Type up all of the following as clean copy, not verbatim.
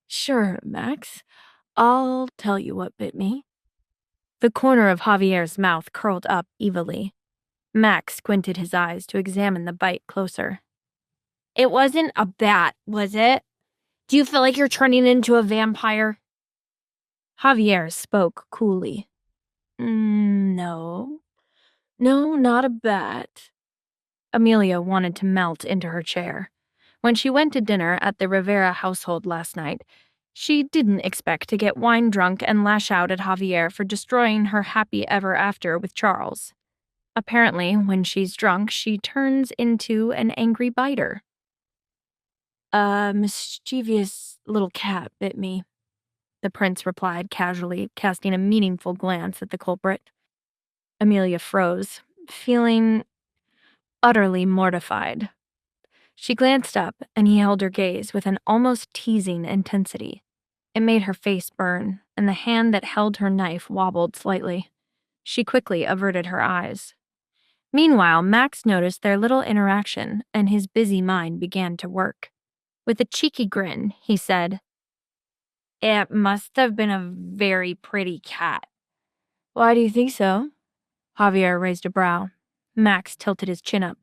Sure, Max. I'll tell you what bit me. The corner of Javier's mouth curled up evilly. Max squinted his eyes to examine the bite closer. It wasn't a bat, was it? Do you feel like you're turning into a vampire? Javier spoke coolly. No. No, not a bat. Amelia wanted to melt into her chair. When she went to dinner at the Rivera household last night, she didn't expect to get wine drunk and lash out at Javier for destroying her happy ever after with Charles. Apparently, when she's drunk, she turns into an angry biter. A mischievous little cat bit me, the prince replied casually, casting a meaningful glance at the culprit. Amelia froze, feeling utterly mortified. She glanced up, and he held her gaze with an almost teasing intensity. It made her face burn, and the hand that held her knife wobbled slightly. She quickly averted her eyes. Meanwhile, Max noticed their little interaction, and his busy mind began to work. With a cheeky grin, he said, "It must have been a very pretty cat." "Why do you think so?" Javier raised a brow. Max tilted his chin up.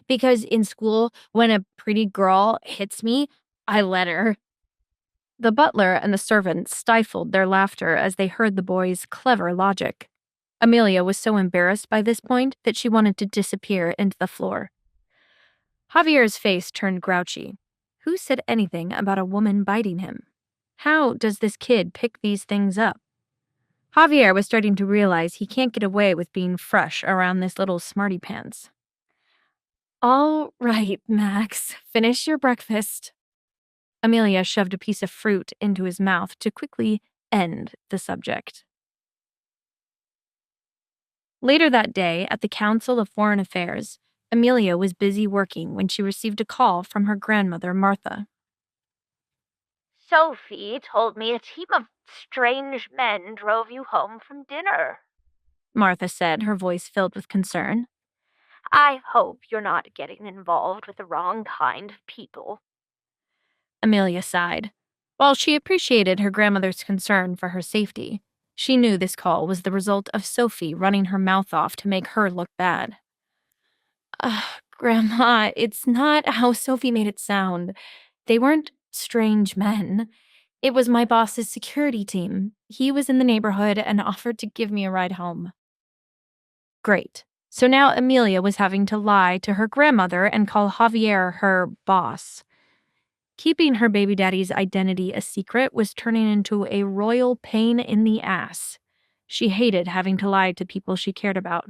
"Because in school, when a pretty girl hits me, I let her." The butler and the servant stifled their laughter as they heard the boy's clever logic. Amelia was so embarrassed by this point that she wanted to disappear into the floor. Javier's face turned grouchy. Who said anything about a woman biting him? How does this kid pick these things up? Javier was starting to realize he can't get away with being fresh around this little smarty pants. "All right, Max, finish your breakfast." Amelia shoved a piece of fruit into his mouth to quickly end the subject. Later that day, at the Council of Foreign Affairs, Amelia was busy working when she received a call from her grandmother, Martha. "Sophie told me a team of strange men drove you home from dinner," Martha said, her voice filled with concern. "I hope you're not getting involved with the wrong kind of people." Amelia sighed. While she appreciated her grandmother's concern for her safety, she knew this call was the result of Sophie running her mouth off to make her look bad. Grandma, it's not how Sophie made it sound. They weren't strange men. It was my boss's security team. He was in the neighborhood and offered to give me a ride home." Great. So now Amelia was having to lie to her grandmother and call Javier her boss. Keeping her baby daddy's identity a secret was turning into a royal pain in the ass. She hated having to lie to people she cared about.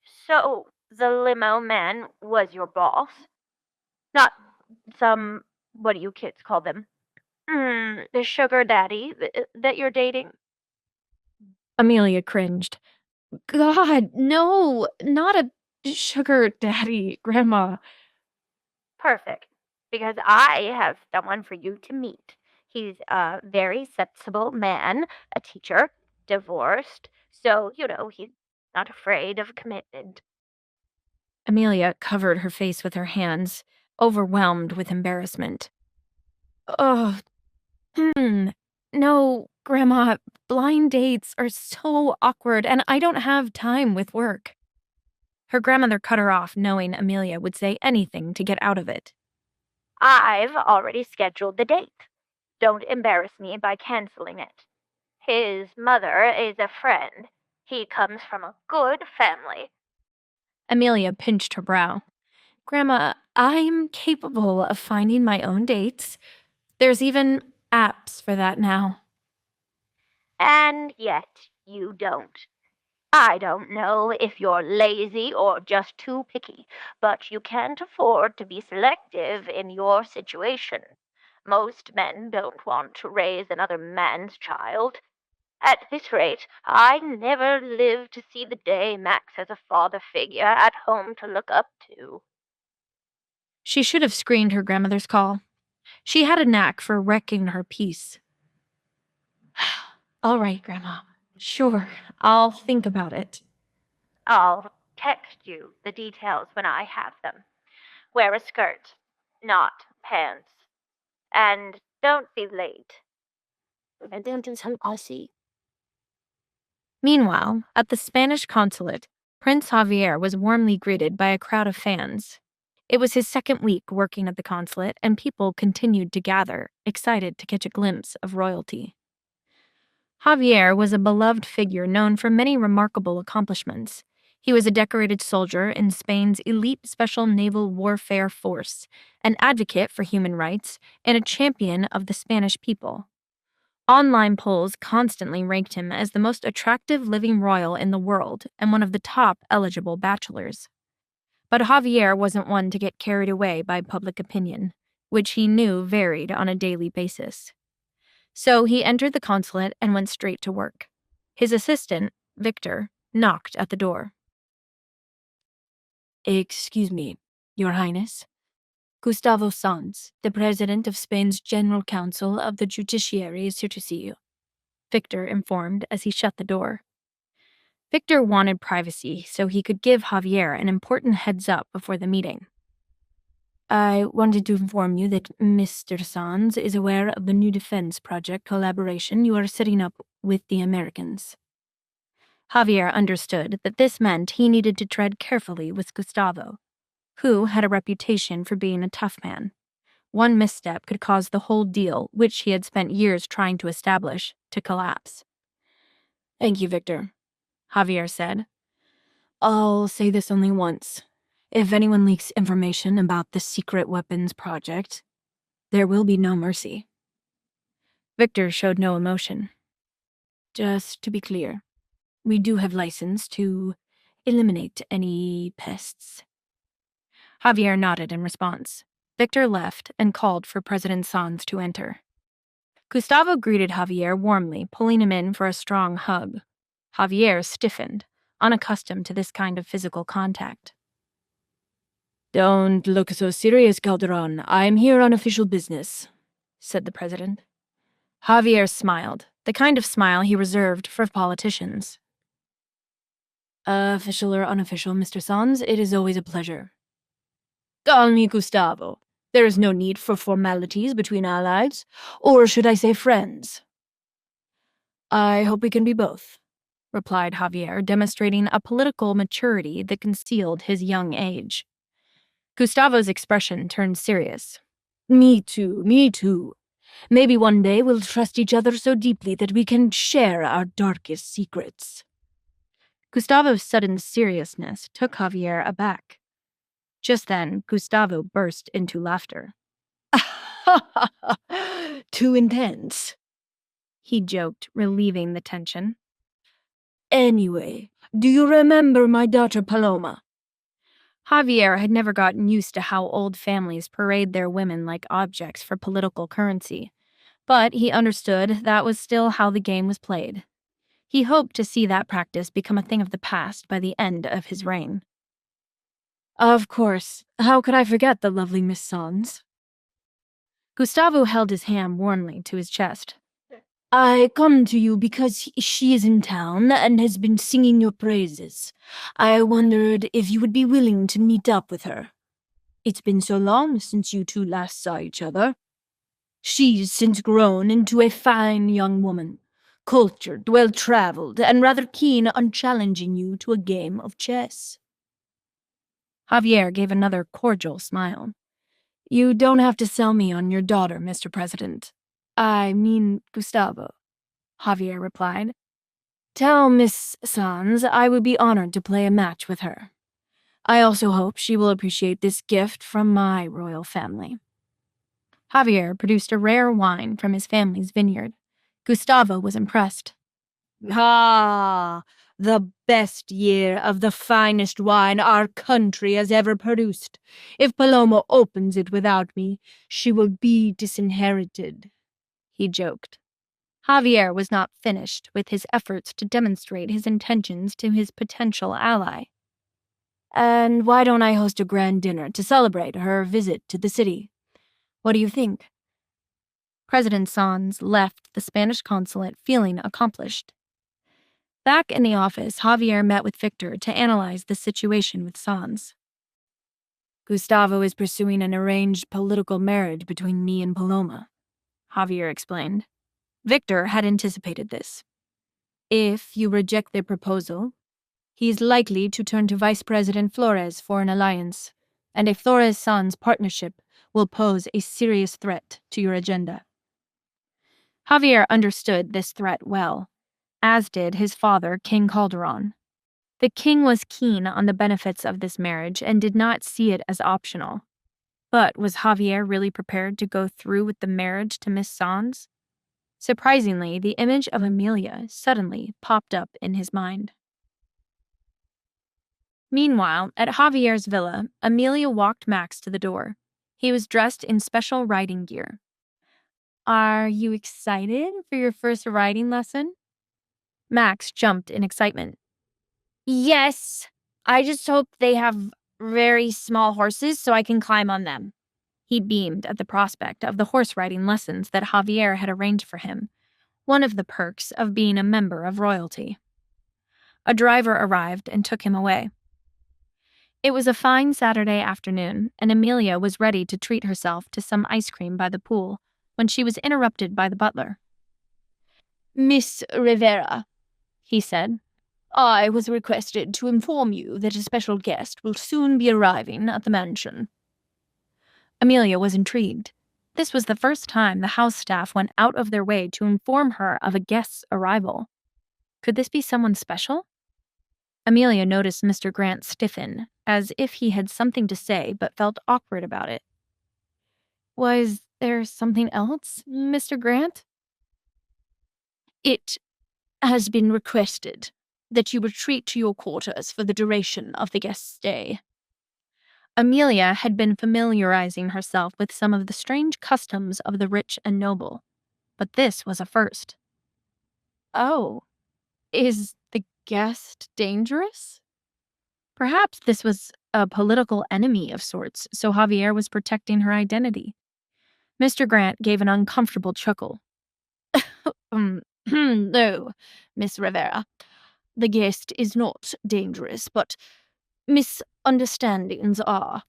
"So, the limo man was your boss? Not some, what do you kids call them? The sugar daddy that you're dating?" Amelia cringed. God, no, not a sugar daddy, Grandma. "Perfect, because I have someone for you to meet. He's a very sensible man, a teacher, divorced, so, he's not afraid of commitment." Amelia covered her face with her hands, overwhelmed with embarrassment. Oh, no, Grandma, blind dates are so awkward, and I don't have time with work. Her grandmother cut her off, knowing Amelia would say anything to get out of it. "I've already scheduled the date. Don't embarrass me by canceling it. His mother is a friend. He comes from a good family." Amelia pinched her brow. Grandma, I'm capable of finding my own dates. There's even apps for that now. "And yet you don't. I don't know if you're lazy or just too picky, but you can't afford to be selective in your situation. Most men don't want to raise another man's child. At this rate, I never live to see the day Max has a father figure at home to look up to." She should have screened her grandmother's call. She had a knack for wrecking her peace. All right, Grandma. Sure, I'll think about it. "I'll text you the details when I have them. Wear a skirt, not pants. And don't be late. Meanwhile, at the Spanish consulate, Prince Javier was warmly greeted by a crowd of fans. It was his second week working at the consulate, and people continued to gather, excited to catch a glimpse of royalty. Javier was a beloved figure known for many remarkable accomplishments. He was a decorated soldier in Spain's elite special naval warfare force, an advocate for human rights, and a champion of the Spanish people. Online polls constantly ranked him as the most attractive living royal in the world and one of the top eligible bachelors. But Javier wasn't one to get carried away by public opinion, which he knew varied on a daily basis. So he entered the consulate and went straight to work. His assistant, Victor, knocked at the door. Excuse me, Your Highness. Gustavo Sanz, the President of Spain's General Council of the Judiciary, is here to see you, Victor informed as he shut the door. Victor wanted privacy so he could give Javier an important heads-up before the meeting. I wanted to inform you that Mr. Sanz is aware of the new defense project collaboration you are setting up with the Americans. Javier understood that this meant he needed to tread carefully with Gustavo, who had a reputation for being a tough man. One misstep could cause the whole deal, which he had spent years trying to establish, to collapse. Thank you, Victor, Javier said. I'll say this only once. If anyone leaks information about the secret weapons project, there will be no mercy. Victor showed no emotion. Just to be clear, we do have license to eliminate any pests. Javier nodded in response. Victor left and called for President Sanz to enter. Gustavo greeted Javier warmly, pulling him in for a strong hug. Javier stiffened, unaccustomed to this kind of physical contact. Don't look so serious, Calderon. I'm here on official business, said the president. Javier smiled, the kind of smile he reserved for politicians. Official or unofficial, Mr. Sanz, it is always a pleasure. Call me Gustavo. There is no need for formalities between allies, or should I say friends? I hope we can be both, replied Javier, demonstrating a political maturity that concealed his young age. Gustavo's expression turned serious. Me too. Maybe one day we'll trust each other so deeply that we can share our darkest secrets. Gustavo's sudden seriousness took Javier aback. Just then, Gustavo burst into laughter. Too intense, he joked, relieving the tension. Anyway, do you remember my daughter Paloma? Javier had never gotten used to how old families parade their women like objects for political currency, but he understood that was still how the game was played. He hoped to see that practice become a thing of the past by the end of his reign. Of course. How could I forget the lovely Miss Sanz? Gustavo held his hand warmly to his chest. I come to you because she is in town and has been singing your praises. I wondered if you would be willing to meet up with her. It's been so long since you two last saw each other. She's since grown into a fine young woman, cultured, well-traveled, and rather keen on challenging you to a game of chess. Javier gave another cordial smile. You don't have to sell me on your daughter, Mr. President. I mean Gustavo, Javier replied. Tell Miss Sanz I would be honored to play a match with her. I also hope she will appreciate this gift from my royal family. Javier produced a rare wine from his family's vineyard. Gustavo was impressed. Ah, the best year of the finest wine our country has ever produced. If Paloma opens it without me, she will be disinherited, he joked. Javier was not finished with his efforts to demonstrate his intentions to his potential ally. And why don't I host a grand dinner to celebrate her visit to the city? What do you think? President Sanz left the Spanish consulate feeling accomplished. Back in the office, Javier met with Victor to analyze the situation with Sanz. Gustavo is pursuing an arranged political marriage between me and Paloma, Javier explained. Victor had anticipated this. If you reject their proposal, he is likely to turn to Vice President Flores for an alliance, and a Flores-Sanz partnership will pose a serious threat to your agenda. Javier understood this threat well, as did his father, King Calderon. The king was keen on the benefits of this marriage and did not see it as optional. But was Javier really prepared to go through with the marriage to Miss Sanz? Surprisingly, the image of Amelia suddenly popped up in his mind. Meanwhile, at Javier's villa, Amelia walked Max to the door. He was dressed in special riding gear. Are you excited for your first riding lesson? Max jumped in excitement. Yes, I just hope they have very small horses so I can climb on them. He beamed at the prospect of the horse riding lessons that Javier had arranged for him, one of the perks of being a member of royalty. A driver arrived and took him away. It was a fine Saturday afternoon, and Amelia was ready to treat herself to some ice cream by the pool when she was interrupted by the butler. Miss Rivera, he said. I was requested to inform you that a special guest will soon be arriving at the mansion. Amelia was intrigued. This was the first time the house staff went out of their way to inform her of a guest's arrival. Could this be someone special? Amelia noticed Mr. Grant stiffen, as if he had something to say but felt awkward about it. Was there something else, Mr. Grant? It has been requested that you retreat to your quarters for the duration of the guest's stay. Amelia had been familiarizing herself with some of the strange customs of the rich and noble, but this was a first. Oh, is the guest dangerous? Perhaps this was a political enemy of sorts, so Javier was protecting her identity. Mr. Grant gave an uncomfortable chuckle. No, Miss Rivera. The guest is not dangerous, but misunderstandings are.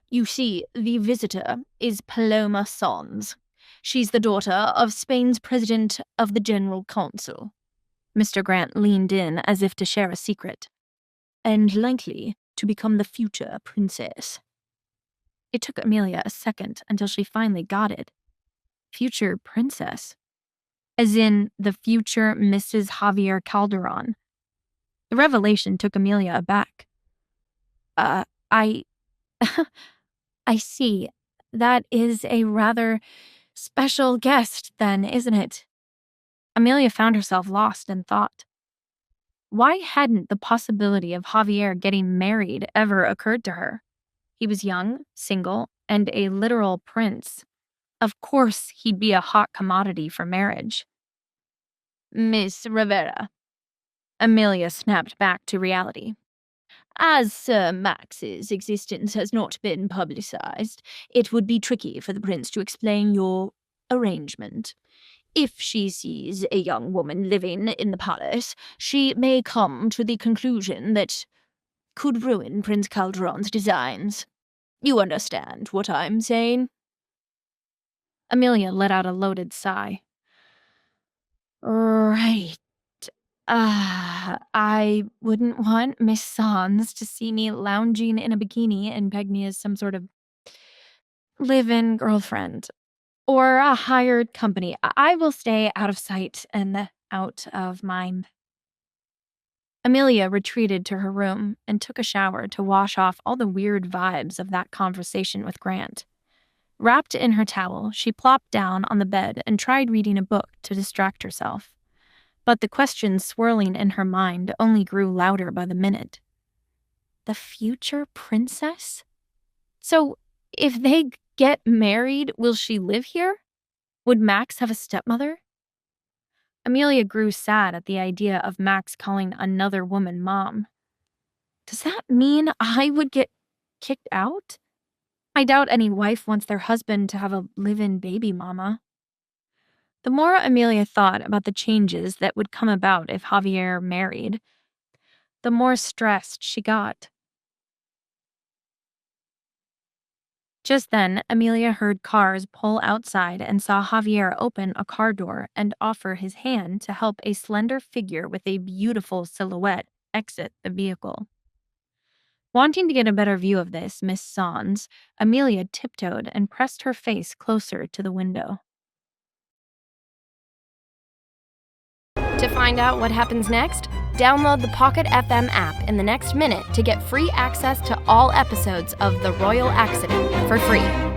You see, the visitor is Paloma Sanz. She's the daughter of Spain's president of the General Council. Mr. Grant leaned in as if to share a secret. And likely to become the future princess. It took Amelia a second until she finally got it. Future princess. As in the future Mrs. Javier Calderon. The revelation took Amelia aback. I see. That is a rather special guest, then, isn't it? Amelia found herself lost in thought. Why hadn't the possibility of Javier getting married ever occurred to her? He was young, single, and a literal prince. Of course, he'd be a hot commodity for marriage. Miss Rivera. Amelia snapped back to reality. As Sir Max's existence has not been publicized, it would be tricky for the prince to explain your arrangement. If she sees a young woman living in the palace, she may come to the conclusion that could ruin Prince Calderon's designs. You understand what I'm saying? Amelia let out a loaded sigh. Right. I wouldn't want Miss Sanz to see me lounging in a bikini and peg me as some sort of live-in girlfriend or a hired company. I will stay out of sight and out of mind. Amelia retreated to her room and took a shower to wash off all the weird vibes of that conversation with Grant. Wrapped in her towel, she plopped down on the bed and tried reading a book to distract herself. But the questions swirling in her mind only grew louder by the minute. The future princess? So, if they get married, will she live here? Would Max have a stepmother? Amelia grew sad at the idea of Max calling another woman mom. Does that mean I would get kicked out? I doubt any wife wants their husband to have a live-in baby mama. The more Amelia thought about the changes that would come about if Javier married, the more stressed she got. Just then, Amelia heard cars pull outside and saw Javier open a car door and offer his hand to help a slender figure with a beautiful silhouette exit the vehicle. Wanting to get a better view of this, Miss Sanz, Amelia tiptoed and pressed her face closer to the window. To find out what happens next, download the Pocket FM app in the next minute to get free access to all episodes of The Royal Accident for free.